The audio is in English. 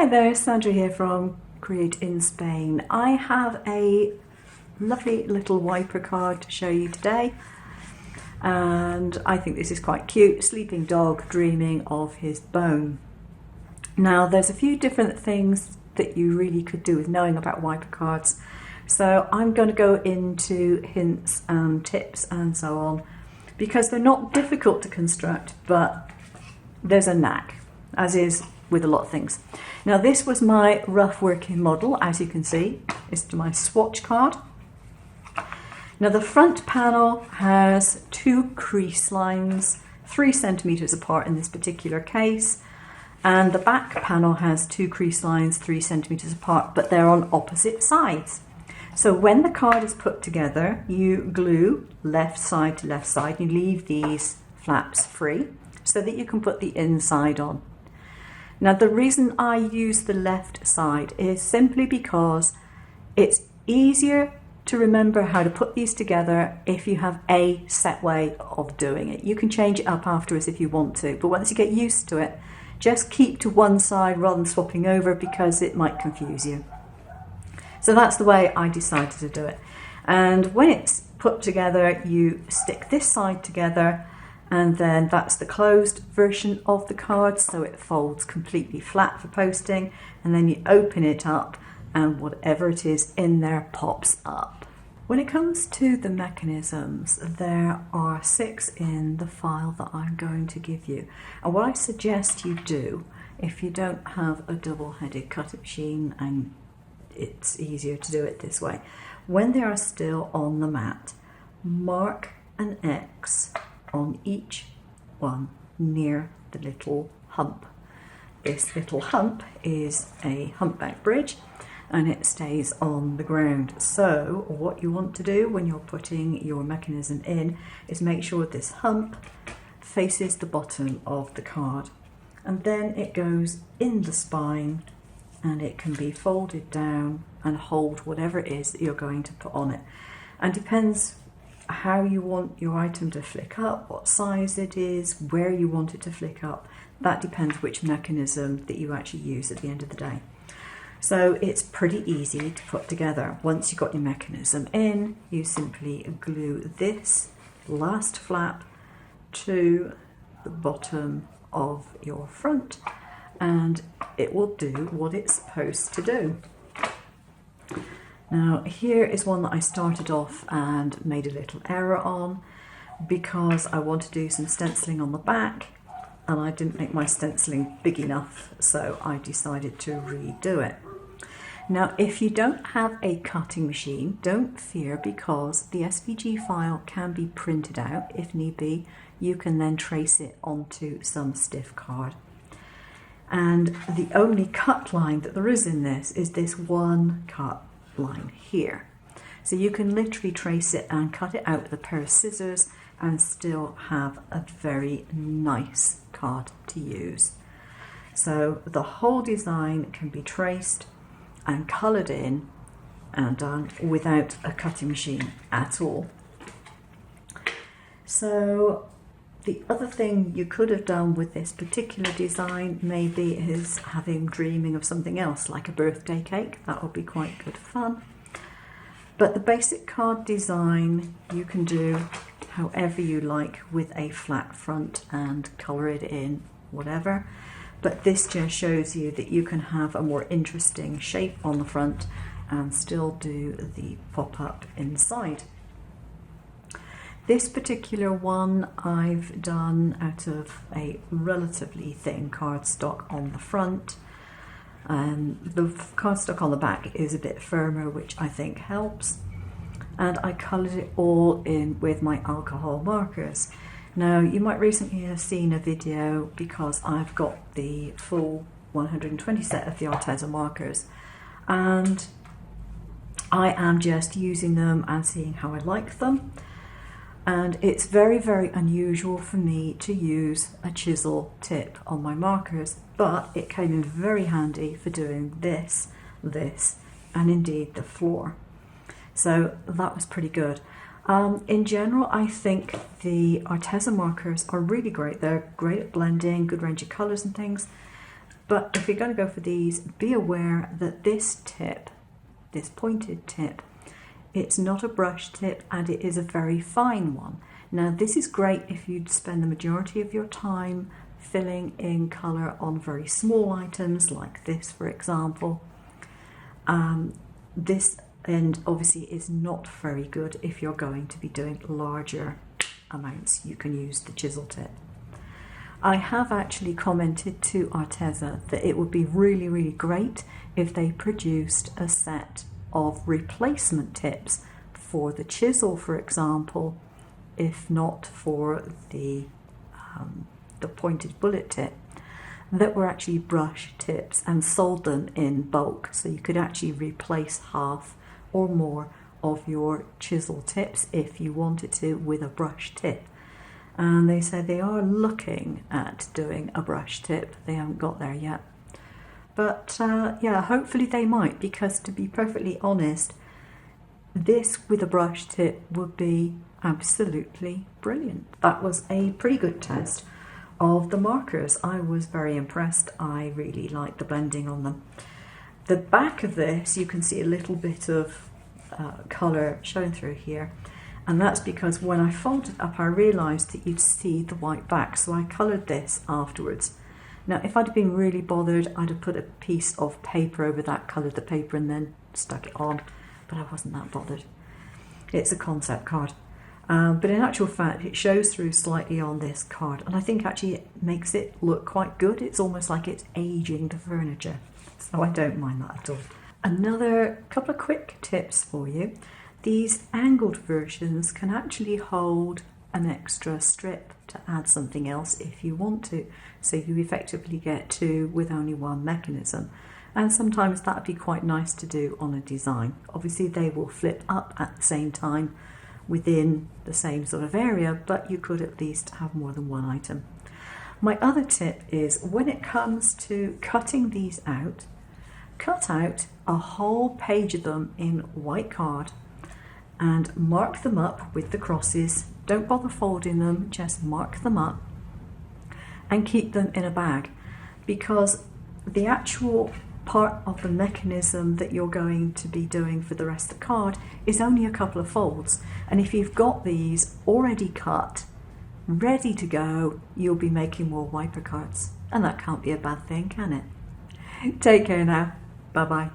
Hi there, Sandra here from Create in Spain. I have a lovely little wiper card to show you today, and I think this is quite cute. Sleeping dog dreaming of his bone. Now there's a few different things that you really could do with knowing about wiper cards, so I'm going to go into hints and tips and so on, because they're not difficult to construct, but there's a knack, as is with a lot of things. Now this was my rough working model, as you can see. It's my swatch card. Now the front panel has two crease lines, 3 centimeters apart in this particular case, and the back panel has two crease lines 3 centimeters apart, but they're on opposite sides. So when the card is put together, you glue left side to left side. You leave these flaps free so that you can put the inside on. Now the reason I use the left side is simply because it's easier to remember how to put these together if you have a set way of doing it. You can change it up afterwards if you want to, but once you get used to it, just keep to one side rather than swapping over, because it might confuse you. So that's the way I decided to do it. And when it's put together, you stick this side together, and then that's the closed version of the card, so it folds completely flat for posting, and then you open it up and whatever it is in there pops up. When it comes to the mechanisms, there are 6 in the file that I'm going to give you. And what I suggest you do, if you don't have a double-headed cutting machine and it's easier to do it this way, when they are still on the mat, mark an X on each one near the little hump. This little hump is a humpback bridge, and it stays on the ground. So what you want to do when you're putting your mechanism in is make sure this hump faces the bottom of the card, and then it goes in the spine, and it can be folded down and hold whatever it is that you're going to put on it. And depends how you want your item to flick up, what size it is, where you want it to flick up. That depends which mechanism that you actually use at the end of the day. So it's pretty easy to put together. Once you've got your mechanism in, you simply glue this last flap to the bottom of your front, and it will do what it's supposed to do. Now here is one that I started off and made a little error on, because I want to do some stenciling on the back and I didn't make my stenciling big enough, so I decided to redo it. Now if you don't have a cutting machine, don't fear, because the SVG file can be printed out if need be. You can then trace it onto some stiff card. And the only cut line that there is in this is this one cut line here. So you can literally trace it and cut it out with a pair of scissors and still have a very nice card to use. So the whole design can be traced and coloured in and done without a cutting machine at all. So the other thing you could have done with this particular design maybe is have him dreaming of something else, like a birthday cake. That would be quite good fun. But the basic card design you can do however you like with a flat front and colour it in, whatever. But this just shows you that you can have a more interesting shape on the front and still do the pop-up inside. This particular one I've done out of a relatively thin cardstock on the front. The cardstock on the back is a bit firmer, which I think helps. And I coloured it all in with my alcohol markers. Now you might recently have seen a video, because I've got the full 120 set of the Arteza markers, and I am just using them and seeing how I like them. And it's very, very unusual for me to use a chisel tip on my markers, but it came in very handy for doing this, and indeed the floor. So that was pretty good. In general, I think the Arteza markers are really great. They're great at blending, good range of colours and things. But if you're going to go for these, be aware that this tip, this pointed tip, it's not a brush tip and it is a very fine one. Now this is great if you'd spend the majority of your time filling in colour on very small items like this, for example. This end obviously is not very good if you're going to be doing larger amounts. You can use the chisel tip. I have actually commented to Arteza that it would be really, really great if they produced a set of replacement tips for the chisel, for example, if not for the pointed bullet tip, that were actually brush tips and sold them in bulk. So you could actually replace half or more of your chisel tips if you wanted to with a brush tip. And they said they are looking at doing a brush tip. They haven't got there yet. But yeah, hopefully they might, because to be perfectly honest, this with a brush tip would be absolutely brilliant. That was a pretty good test of the markers. I was very impressed. I really liked the blending on them. The back of this, you can see a little bit of colour showing through here. And that's because when I folded up, I realised that you'd see the white back, so I coloured this afterwards. Now, if I'd have been really bothered, I'd have put a piece of paper over that, coloured the paper and then stuck it on, but I wasn't that bothered. It's a concept card. But in actual fact, it shows through slightly on this card, and I think actually it makes it look quite good. It's almost like it's aging the furniture, so I don't mind that at all. Another couple of quick tips for you. These angled versions can actually hold an extra strip to add something else if you want to. So you effectively get two with only one mechanism. And sometimes that would be quite nice to do on a design. Obviously they will flip up at the same time within the same sort of area, but you could at least have more than one item. My other tip is when it comes to cutting these out, cut out a whole page of them in white card and mark them up with the crosses. Don't bother folding them, just mark them up and keep them in a bag, because the actual part of the mechanism that you're going to be doing for the rest of the card is only a couple of folds. And if you've got these already cut, ready to go, you'll be making more wiper cards. And that can't be a bad thing, can it? Take care now. Bye-bye.